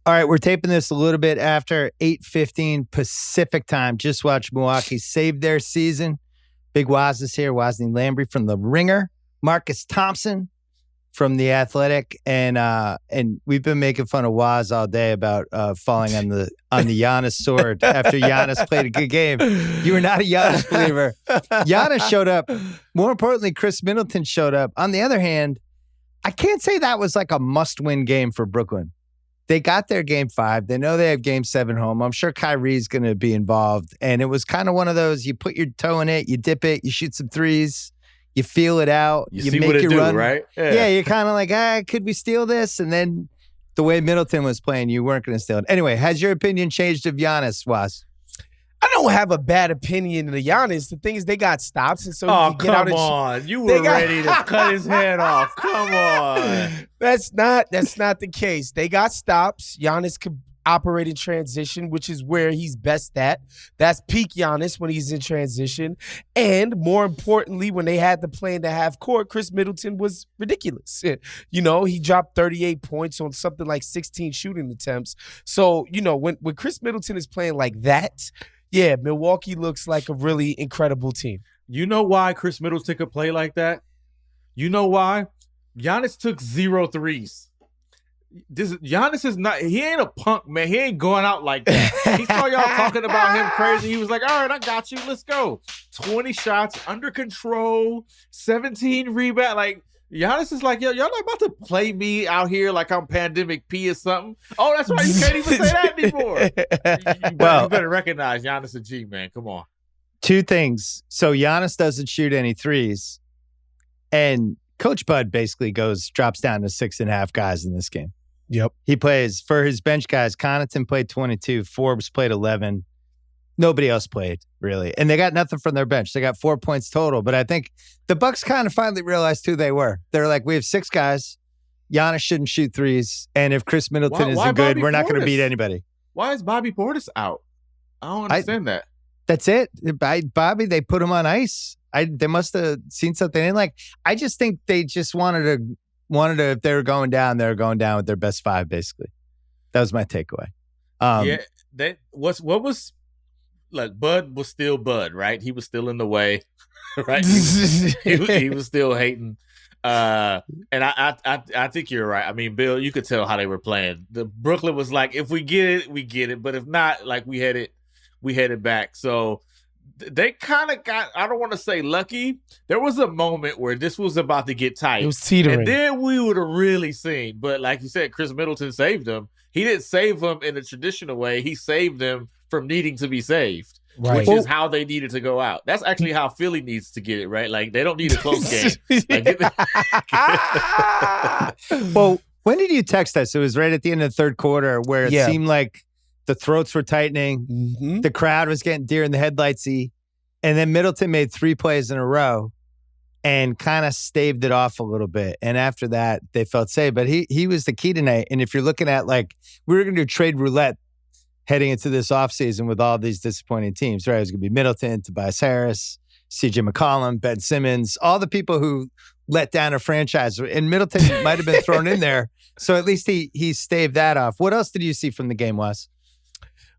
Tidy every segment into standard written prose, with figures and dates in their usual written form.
All right, we're taping this a little bit after 8:15 Pacific time. Just watched Milwaukee save their season. Big Woz is here. Wosney Lambre from The Ringer. Marcus Thompson from The Athletic. And we've been making fun of Woz all day about falling on the Giannis sword after Giannis played a good game. You were not a Giannis believer. Giannis showed up. More importantly, Chris Middleton showed up. On the other hand, I can't say that was like a must-win game for Brooklyn. They got their game 5. They know they have game 7 home. I'm sure Kyrie's going to be involved. And it was kind of one of those, you put your toe in it, you dip it, you shoot some threes, you feel it out. You see make what it your do, run. Right? Yeah, you're kind of like, could we steal this? And then the way Middleton was playing, you weren't going to steal it. Anyway, has your opinion changed of Giannis, Woz? I don't have a bad opinion of Giannis. The thing is, they got stops, and so you can get out and you were ready to cut his head off. Come on, that's not the case. They got stops. Giannis could operate in transition, which is where he's best at. That's peak Giannis when he's in transition. And more importantly, when they had to play in the half court, Chris Middleton was ridiculous. You know, he dropped 38 points on something like 16 shooting attempts. So, you know, when Chris Middleton is playing like that, yeah, Milwaukee looks like a really incredible team. You know why Chris Middleton could play like that? You know why? Giannis took 0 threes. Giannis is not, he ain't a punk, man. He ain't going out like that. He saw y'all talking about him crazy. He was like, all right, I got you. Let's go. 20 shots, under control, 17 rebounds. Like, Giannis is like, yo, y'all not about to play me out here like I'm Pandemic P or something. Oh, that's right. You can't even say that anymore. You better recognize Giannis a G, man. Come on. 2 things. So Giannis doesn't shoot any threes. And Coach Bud basically drops down to 6.5 guys in this game. Yep. He plays, for his bench guys, Connaughton played 22, Forbes played 11. Nobody else played, really. And they got nothing from their bench. They got 4 points total. But I think the Bucks kind of finally realized who they were. They're like, we have 6 guys. Giannis shouldn't shoot threes. And if Chris Middleton isn't good, we're not going to beat anybody. Why is Bobby Portis out? I don't understand that. That's it. Bobby, they put him on ice. They must have seen something in. Like, I just think they just wanted to, if they were going down, they were going down with their best 5, basically. That was my takeaway. What was like, Bud was still Bud, right? He was still in the way, right? He was still hating. And I think you're right. I mean, Bill, you could tell how they were playing. The Brooklyn was like, if we get it, we get it. But if not, like, we headed back. So they kind of got, I don't want to say lucky. There was a moment where this was about to get tight. It was teetering. And then we would have really seen. But like you said, Chris Middleton saved him. He didn't save him in a traditional way. He saved them from needing to be saved, which is how they needed to go out. That's actually how Philly needs to get it, right? Like, they don't need a close game. Well, when did you text us? It was right at the end of the 3rd quarter where it seemed like the throats were tightening. Mm-hmm. The crowd was getting deer in the headlights-y. And then Middleton made 3 plays in a row and kind of staved it off a little bit. And after that, they felt safe. But he was the key tonight. And if you're looking at, like, we were going to do trade roulette heading into this offseason with all these disappointing teams, right? It was going to be Middleton, Tobias Harris, CJ McCollum, Ben Simmons, all the people who let down a franchise. And Middleton might have been thrown in there. So at least he staved that off. What else did you see from the game, Wes?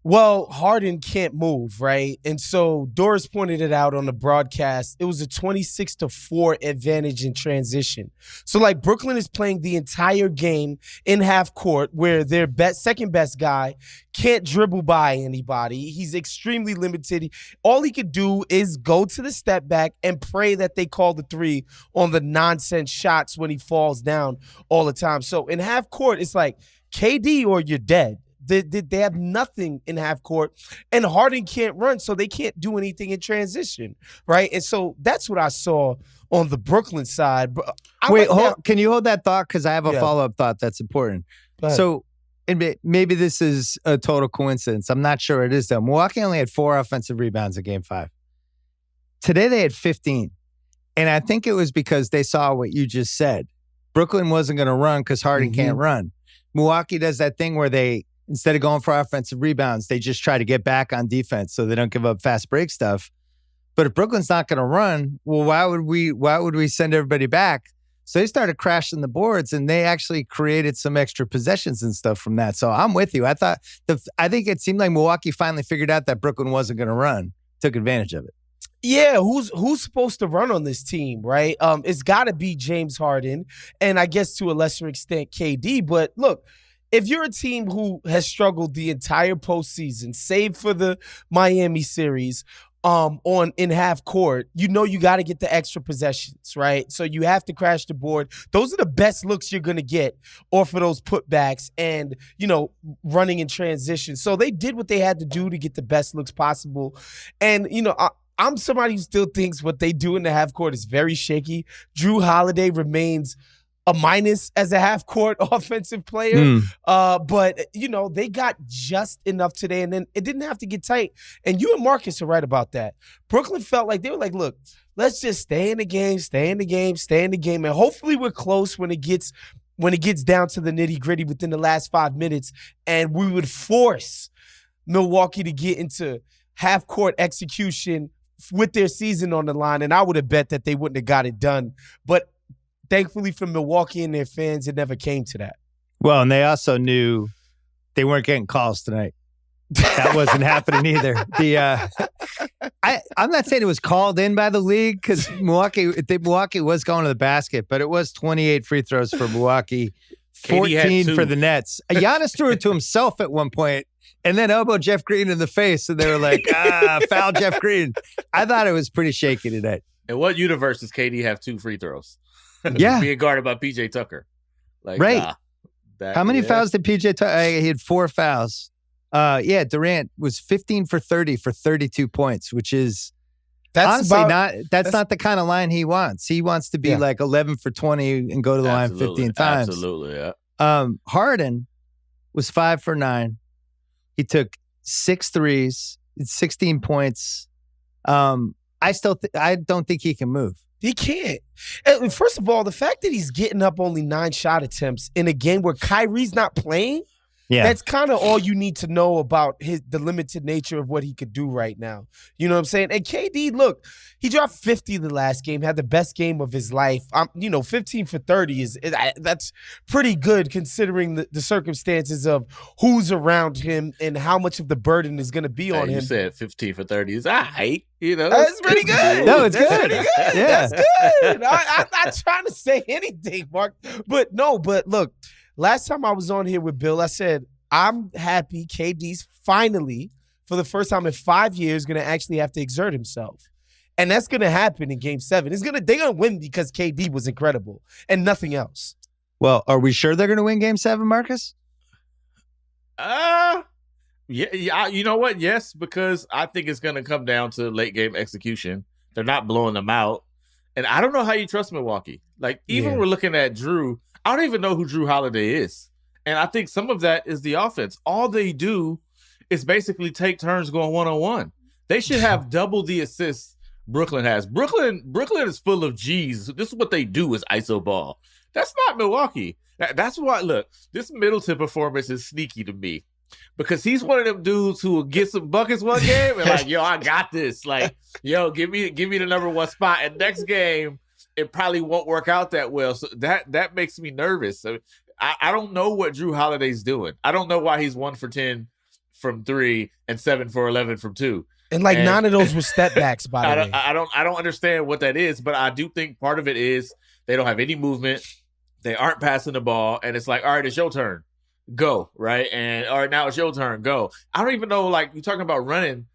Well, Harden can't move, right? And so Doris pointed it out on the broadcast. It was a 26-4 advantage in transition. So, like, Brooklyn is playing the entire game in half court where their second best guy can't dribble by anybody. He's extremely limited. All he could do is go to the step back and pray that they call the 3 on the nonsense shots when he falls down all the time. So in half court, it's like KD or you're dead. They have nothing in half court, and Harden can't run, so they can't do anything in transition, right? And so that's what I saw on the Brooklyn side. Wait, can you hold that thought? Because I have a follow-up thought that's important. So maybe this is a total coincidence. I'm not sure it is, though. Milwaukee only had 4 offensive rebounds in Game 5. Today they had 15, and I think it was because they saw what you just said. Brooklyn wasn't going to run because Harden can't run. Milwaukee does that thing where they, instead of going for offensive rebounds, they just try to get back on defense so they don't give up fast break stuff. But if Brooklyn's not going to run, well, why would we send everybody back? So they started crashing the boards, and they actually created some extra possessions and stuff from that. So I'm with you. I think it seemed like Milwaukee finally figured out that Brooklyn wasn't going to run, took advantage of it. Yeah, who's supposed to run on this team, right? It's got to be James Harden, and I guess to a lesser extent KD. But look, if you're a team who has struggled the entire postseason, save for the Miami series, in half court, you got to get the extra possessions, right? So you have to crash the board. Those are the best looks you're going to get off of those putbacks and, running in transition. So they did what they had to do to get the best looks possible. And, I'm somebody who still thinks what they do in the half court is very shaky. Drew Holiday remains a minus as a half-court offensive player. But, they got just enough today, and then it didn't have to get tight. And you and Marcus are right about that. Brooklyn felt like they were like, look, let's just stay in the game. And hopefully we're close when it gets down to the nitty-gritty within the last 5 minutes, and we would force Milwaukee to get into half-court execution with their season on the line, and I would have bet that they wouldn't have got it done. But thankfully for Milwaukee and their fans, it never came to that. Well, and they also knew they weren't getting calls tonight. That wasn't happening either. I'm not saying it was called in by the league because Milwaukee was going to the basket, but it was 28 free throws for Milwaukee, 14 for the Nets. Giannis threw it to himself at one point and then elbowed Jeff Green in the face, and they were like, foul Jeff Green. I thought it was pretty shaky tonight. In what universe does KD have 2 free throws? Yeah. Being guarded by PJ Tucker. Right. How many fouls did PJ Tucker? He had 4 fouls. Durant was 15 for 30 for 32 points, which is not the kind of line he wants. He wants to be like 11 for 20 and go to the line 15 times. Absolutely, yeah. Harden was 5 for 9. He took 6 threes, 16 points. I don't think he can move. He can't. And first of all, the fact that he's getting up only 9 shot attempts in a game where Kyrie's not playing, that's kind of all you need to know about the limited nature of what he could do right now. You know what I'm saying? And KD, look, he dropped 50 the last game, had the best game of his life. 15 for 30 that's pretty good considering the circumstances of who's around him and how much of the burden is going to be on him. You said 15 for 30 is all right. That's pretty good. No, it's good. Pretty good. Yeah. That's good. I'm not trying to say anything, Mark. But look, last time I was on here with Bill, I said, I'm happy KD's finally, for the first time in 5 years, going to actually have to exert himself. And that's going to happen in Game 7. They're going to win because KD was incredible and nothing else. Well, are we sure they're going to win Game 7, Marcus? Yeah. You know what? Yes, because I think it's going to come down to late game execution. They're not blowing them out. And I don't know how you trust Milwaukee. Even we're looking at Drew, I don't even know who Drew Holiday is. And I think some of that is the offense. All they do is basically take turns going one-on-one. They should have double the assists Brooklyn has. Brooklyn is full of G's. This is what they do is ISO ball. That's not Milwaukee. That's why, look, this Middleton performance is sneaky to me because he's one of them dudes who will get some buckets one game and I got this. Give me the number 1 spot. And next game, it probably won't work out that well. So that makes me nervous. I don't know what Drew Holiday's doing. I don't know why he's 1 for 10 from 3 and 7 for 11 from 2. And 9 of those were step backs, by the way. I don't understand what that is, but I do think part of it is they don't have any movement. They aren't passing the ball, and it's like, all right, it's your turn. Go, right? And all right, now it's your turn. Go. I don't even know, you're talking about running.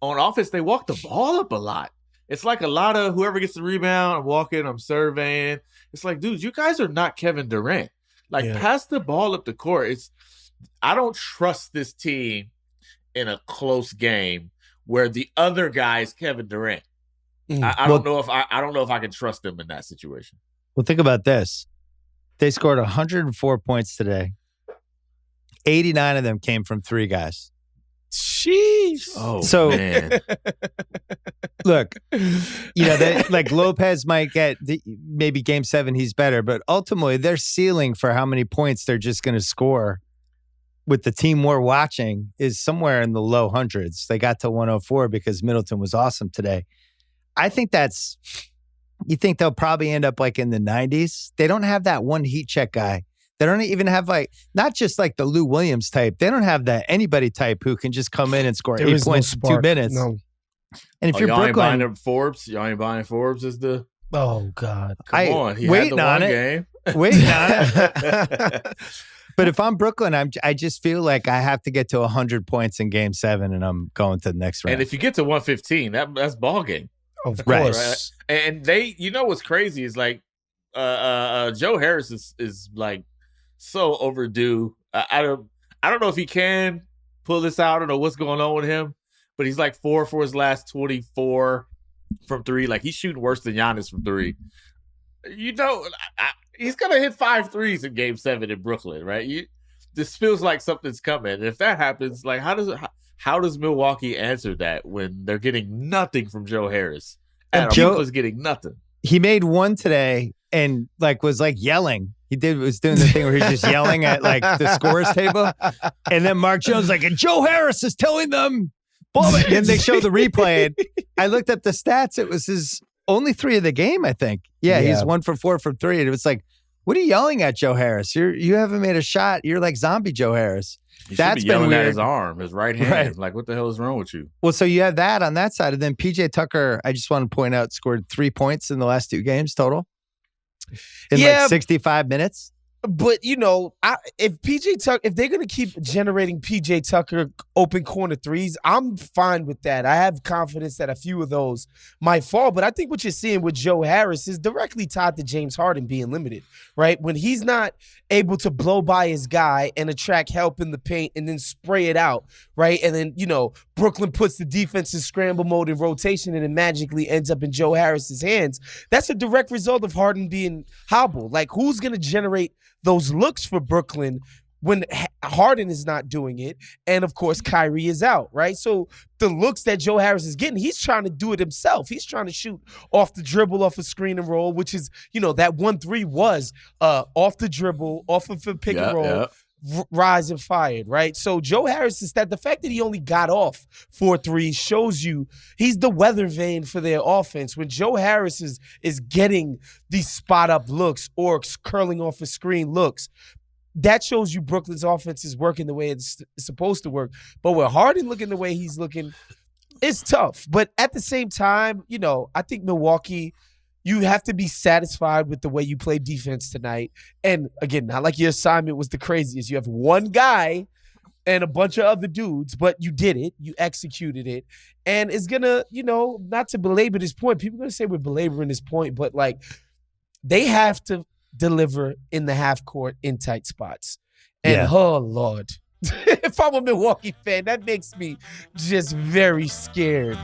On offense, they walk the ball up a lot. It's like a lot of whoever gets the rebound, I'm walking, I'm surveying. It's like, dude, you guys are not Kevin Durant. Pass the ball up the court. I don't trust this team in a close game where the other guy is Kevin Durant. I don't know if I can trust them in that situation. Well, think about this. They scored 104 points today. 89 of them came from 3 guys. Jeez. Oh, so, man. Look, Lopez might get maybe Game 7, he's better, but ultimately their ceiling for how many points they're just going to score with the team we're watching is somewhere in the low hundreds. They got to 104 because Middleton was awesome today. I think that's you think they'll probably end up like in the 90s. They don't have that one heat check guy. They don't even have like, not just like the Lou Williams type. They don't have that anybody type who can just come in and score 8 points in 2 minutes. No. And if you're y'all Brooklyn, ain't buying Forbes. Y'all ain't buying Forbes as the. Oh God! Come on, he waiting had the on one it. game. Waiting on it. But if I'm Brooklyn, I just feel like I have to get to 100 points in Game 7, and I'm going to the next round. And if you get to 115, that's ball game. Of Right. course. Right? And they, you know what's crazy is like, Joe Harris is like so overdue. I don't know if he can pull this out. I don't know what's going on with him, but he's like 4 for his last 24 from 3. Like he's shooting worse than Giannis from 3. You know, he's gonna hit 5 threes in Game 7 in Brooklyn, right? This feels like something's coming. And if that happens, like how does Milwaukee answer that when they're getting nothing from Joe Harris? And Joe was getting nothing. He made one today and was yelling. He was doing the thing where he's just yelling at like the scores table. And then Mark Jones and Joe Harris is telling them. And then they show the replay. And I looked at the stats. It was his only 3 of the game, I think. Yeah, he's 1 for 4 from 3. And it was like, what are you yelling at, Joe Harris? You haven't made a shot. You're like zombie Joe Harris. That's been yelling at his arm, his right hand. Right. Like, what the hell is wrong with you? Well, so you have that on that side. And then PJ Tucker, I just want to point out, scored 3 points in the last 2 games total in 65 minutes. But, you know, if they're going to keep generating PJ Tucker open corner threes, I'm fine with that. I have confidence that a few of those might fall. But I think what you're seeing with Joe Harris is directly tied to James Harden being limited, right? When he's not able to blow by his guy and attract help in the paint and then spray it out, right? And then, you know, Brooklyn puts the defense in scramble mode and rotation and it magically ends up in Joe Harris's hands. That's a direct result of Harden being hobbled. Like, who's going to generate those looks for Brooklyn when Harden is not doing it? And, of course, Kyrie is out, right? So the looks that Joe Harris is getting, he's trying to do it himself. He's trying to shoot off the dribble, off a screen and roll, which is, you know, that 1-3 was off the dribble, off of a pick and roll. Rise and fired, right? So Joe Harris is the fact that he only got off 4 threes shows you he's the weather vane for their offense. When Joe Harris is getting these spot up looks or curling off a screen looks, that shows you Brooklyn's offense is working the way it's supposed to work. But with Harden looking the way he's looking, it's tough. But at the same time, you know, I think Milwaukee, you have to be satisfied with the way you play defense tonight. And again, not like your assignment was the craziest. You have one guy and a bunch of other dudes, but you did it. You executed it. And it's going to, you know, not to belabor this point. People are going to say we're belaboring this point, but like they have to deliver in the half court in tight spots. And oh, Lord. If I'm a Milwaukee fan, that makes me just very scared.